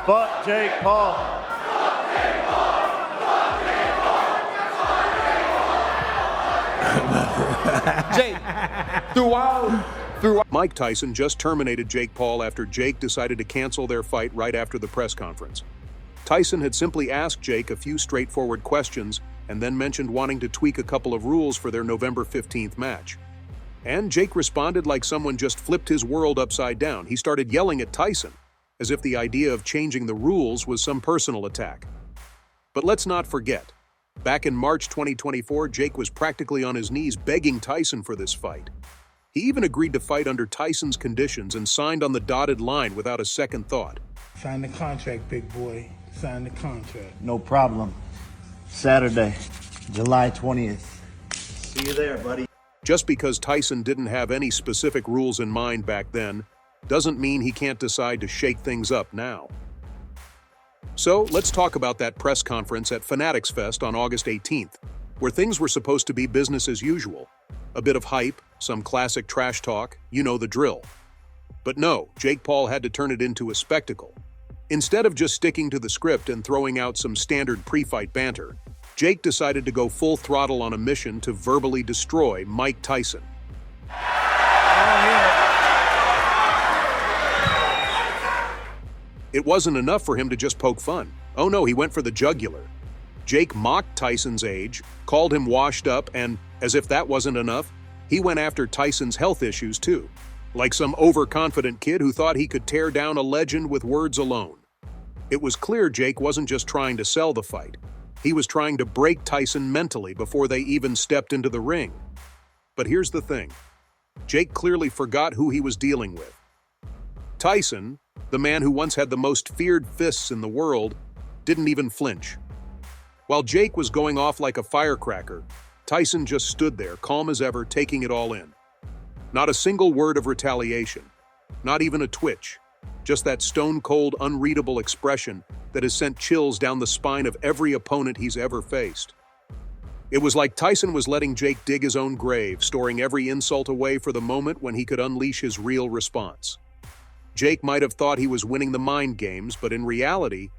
Fuck Jake Paul. Jake, throughout. Mike Tyson just terminated Jake Paul after Jake decided to cancel their fight right after the press conference. Tyson had simply asked Jake a few straightforward questions and then mentioned wanting to tweak a couple of rules for their November 15th match. And Jake responded like someone just flipped his world upside down. He started yelling at Tyson, as if the idea of changing the rules was some personal attack. But let's not forget, back in March 2024, Jake was practically on his knees begging Tyson for this fight. He even agreed to fight under Tyson's conditions and signed on the dotted line without a second thought. Sign the contract, big boy. Sign the contract. No problem. Saturday, July 20th. See you there, buddy. Just because Tyson didn't have any specific rules in mind back then, doesn't mean he can't decide to shake things up now. So let's talk about that press conference at Fanatics Fest on August 18th, where things were supposed to be business as usual. A bit of hype, some classic trash talk, you know the drill. But no, Jake Paul had to turn it into a spectacle. Instead of just sticking to the script and throwing out some standard pre-fight banter, Jake decided to go full throttle on a mission to verbally destroy Mike Tyson. It wasn't enough for him to just poke fun. Oh no, he went for the jugular. Jake mocked Tyson's age, called him washed up, and, as if that wasn't enough, he went after Tyson's health issues too, like some overconfident kid who thought he could tear down a legend with words alone. It was clear Jake wasn't just trying to sell the fight. He was trying to break Tyson mentally before they even stepped into the ring. But here's the thing. Jake clearly forgot who he was dealing with. Tyson, the man who once had the most feared fists in the world, didn't even flinch. While Jake was going off like a firecracker, Tyson just stood there, calm as ever, taking it all in. Not a single word of retaliation, not even a twitch, just that stone-cold, unreadable expression that has sent chills down the spine of every opponent he's ever faced. It was like Tyson was letting Jake dig his own grave, storing every insult away for the moment when he could unleash his real response. Jake might have thought he was winning the mind games, but in reality,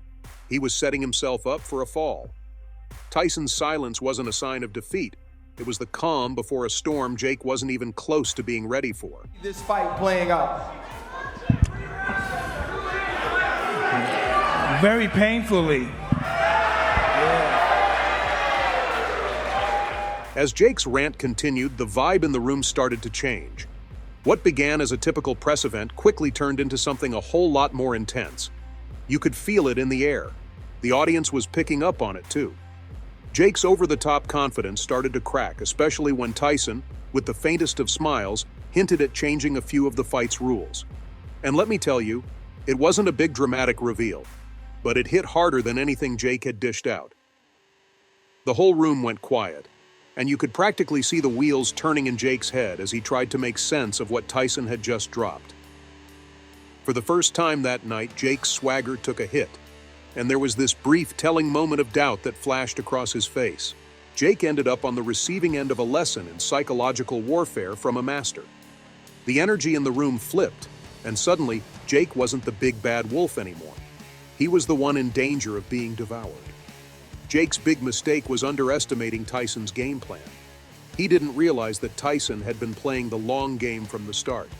he was setting himself up for a fall. Tyson's silence wasn't a sign of defeat. It was the calm before a storm Jake wasn't even close to being ready for. This fight playing out. Very painfully. As Jake's rant continued, the vibe in the room started to change. What began as a typical press event quickly turned into something a whole lot more intense. You could feel it in the air. The audience was picking up on it too. Jake's over-the-top confidence started to crack, especially when Tyson, with the faintest of smiles, hinted at changing a few of the fight's rules. And let me tell you, it wasn't a big dramatic reveal, but it hit harder than anything Jake had dished out. The whole room went quiet, and you could practically see the wheels turning in Jake's head as he tried to make sense of what Tyson had just dropped. For the first time that night, Jake's swagger took a hit, and there was this brief, telling moment of doubt that flashed across his face. Jake ended up on the receiving end of a lesson in psychological warfare from a master. The energy in the room flipped, and suddenly, Jake wasn't the big bad wolf anymore. He was the one in danger of being devoured. Jake's big mistake was underestimating Tyson's game plan. He didn't realize that Tyson had been playing the long game from the start.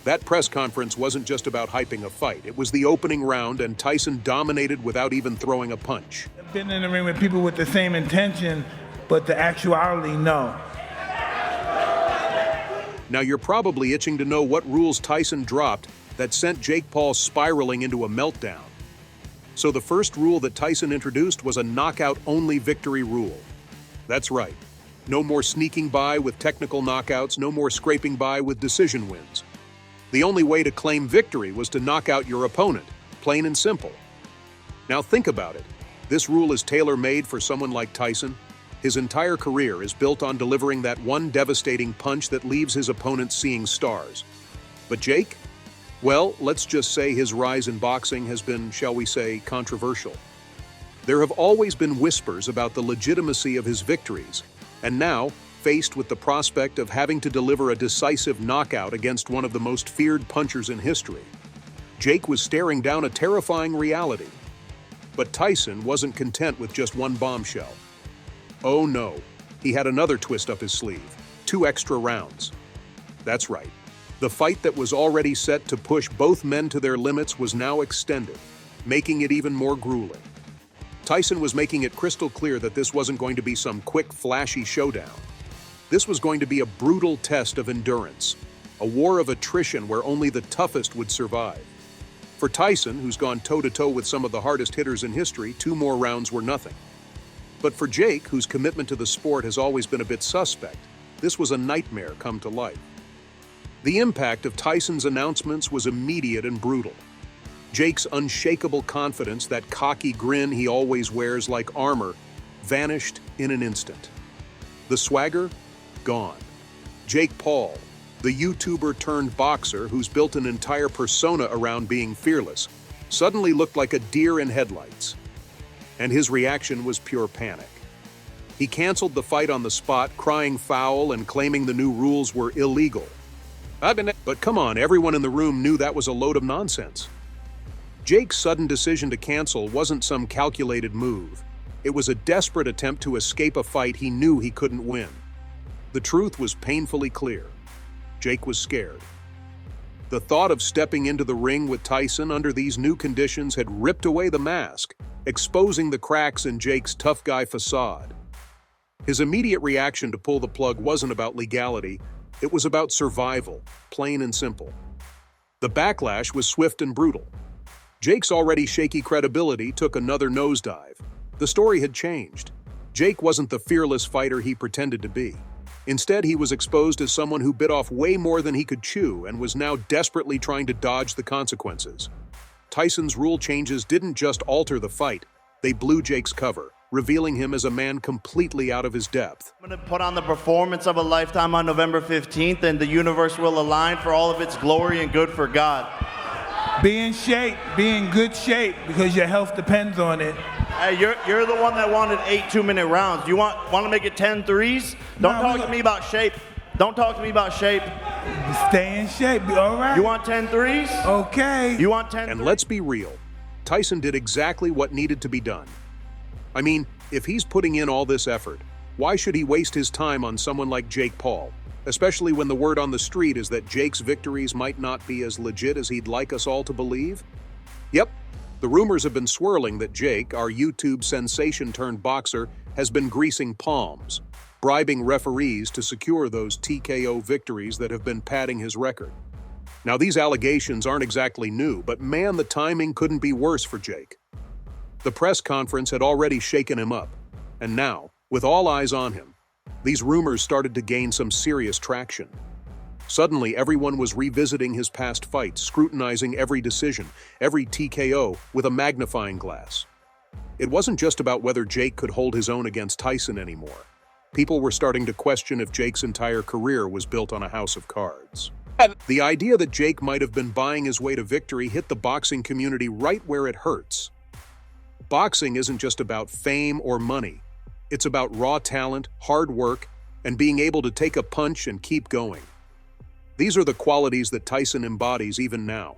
That press conference wasn't just about hyping a fight. It was the opening round, and Tyson dominated without even throwing a punch. I've been in the ring with people with the same intention, but the actuality, no. Now you're probably itching to know what rules Tyson dropped that sent Jake Paul spiraling into a meltdown. So the first rule that Tyson introduced was a knockout-only victory rule. That's right. No more sneaking by with technical knockouts, no more scraping by with decision wins. The only way to claim victory was to knock out your opponent, plain and simple. Now think about it. This rule is tailor-made for someone like Tyson. His entire career is built on delivering that one devastating punch that leaves his opponent seeing stars. But Jake? Well, let's just say his rise in boxing has been, shall we say, controversial. There have always been whispers about the legitimacy of his victories, and now, faced with the prospect of having to deliver a decisive knockout against one of the most feared punchers in history, Jake was staring down a terrifying reality. But Tyson wasn't content with just one bombshell. Oh no, he had another twist up his sleeve. 2 extra rounds. That's right. The fight that was already set to push both men to their limits was now extended, making it even more grueling. Tyson was making it crystal clear that this wasn't going to be some quick, flashy showdown. This was going to be a brutal test of endurance, a war of attrition where only the toughest would survive. For Tyson, who's gone toe-to-toe with some of the hardest hitters in history, 2 more rounds were nothing. But for Jake, whose commitment to the sport has always been a bit suspect, this was a nightmare come to life. The impact of Tyson's announcements was immediate and brutal. Jake's unshakable confidence, that cocky grin he always wears like armor, vanished in an instant. The swagger? Gone. Jake Paul, the YouTuber turned boxer who's built an entire persona around being fearless, suddenly looked like a deer in headlights. And his reaction was pure panic. He canceled the fight on the spot, crying foul and claiming the new rules were illegal. But come on, everyone in the room knew that was a load of nonsense. Jake's sudden decision to cancel wasn't some calculated move. It was a desperate attempt to escape a fight he knew he couldn't win. The truth was painfully clear. Jake was scared. The thought of stepping into the ring with Tyson under these new conditions had ripped away the mask, exposing the cracks in Jake's tough guy facade. His immediate reaction to pull the plug wasn't about legality. It was about survival, plain and simple. The backlash was swift and brutal. Jake's already shaky credibility took another nosedive. The story had changed. Jake wasn't the fearless fighter he pretended to be. Instead, he was exposed as someone who bit off way more than he could chew and was now desperately trying to dodge the consequences. Tyson's rule changes didn't just alter the fight, they blew Jake's cover, revealing him as a man completely out of his depth. I'm going to put on the performance of a lifetime on November 15th, and the universe will align for all of its glory and good for God. Be in shape, be in good shape, because your health depends on it. Hey, you're the one that wanted 8 2-minute rounds. You want to make it 10 threes? Don't talk to me about shape. Don't talk to me about shape. Stay in shape, all right? You want 10 threes? Okay. You want 10 And let's be real, Tyson did exactly what needed to be done. I mean, if he's putting in all this effort, why should he waste his time on someone like Jake Paul? Especially when the word on the street is that Jake's victories might not be as legit as he'd like us all to believe? Yep, the rumors have been swirling that Jake, our YouTube sensation-turned-boxer, has been greasing palms, bribing referees to secure those TKO victories that have been padding his record. Now, these allegations aren't exactly new, but man, the timing couldn't be worse for Jake. The press conference had already shaken him up, and now, with all eyes on him, these rumors started to gain some serious traction. Suddenly, everyone was revisiting his past fights, scrutinizing every decision, every TKO, with a magnifying glass. It wasn't just about whether Jake could hold his own against Tyson anymore. People were starting to question if Jake's entire career was built on a house of cards. The idea that Jake might have been buying his way to victory hit the boxing community right where it hurts. Boxing isn't just about fame or money. It's about raw talent, hard work, and being able to take a punch and keep going. These are the qualities that Tyson embodies even now.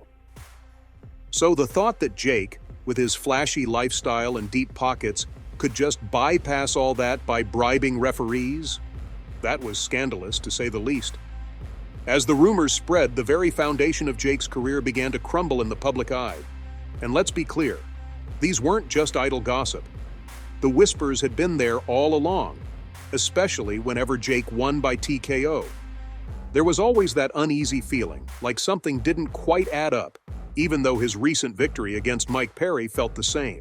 So the thought that Jake, with his flashy lifestyle and deep pockets, could just bypass all that by bribing referees? That was scandalous, to say the least. As the rumors spread, the very foundation of Jake's career began to crumble in the public eye. And let's be clear, these weren't just idle gossip. The whispers had been there all along, especially whenever Jake won by TKO. There was always that uneasy feeling, like something didn't quite add up, even though his recent victory against Mike Perry felt the same.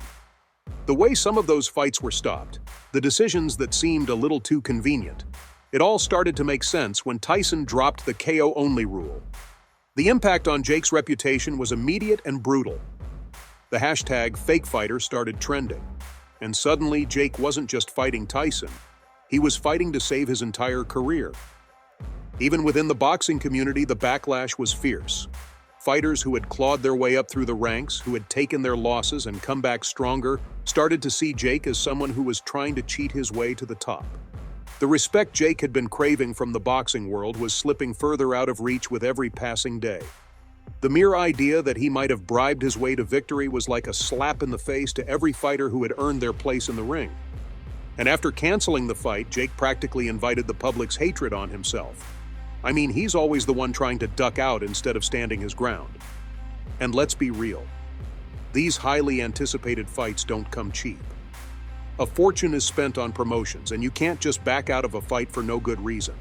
The way some of those fights were stopped, the decisions that seemed a little too convenient, it all started to make sense when Tyson dropped the KO-only rule. The impact on Jake's reputation was immediate and brutal. The hashtag #FakeFighter started trending. And suddenly, Jake wasn't just fighting Tyson. He was fighting to save his entire career. Even within the boxing community, the backlash was fierce. Fighters who had clawed their way up through the ranks, who had taken their losses and come back stronger, started to see Jake as someone who was trying to cheat his way to the top. The respect Jake had been craving from the boxing world was slipping further out of reach with every passing day. The mere idea that he might have bribed his way to victory was like a slap in the face to every fighter who had earned their place in the ring. And after canceling the fight, Jake practically invited the public's hatred on himself. I mean, he's always the one trying to duck out instead of standing his ground. And let's be real. These highly anticipated fights don't come cheap. A fortune is spent on promotions, and you can't just back out of a fight for no good reason.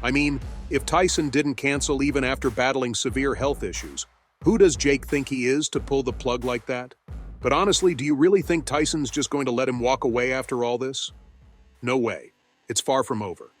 I mean, if Tyson didn't cancel even after battling severe health issues, who does Jake think he is to pull the plug like that? But honestly, do you really think Tyson's just going to let him walk away after all this? No way. It's far from over.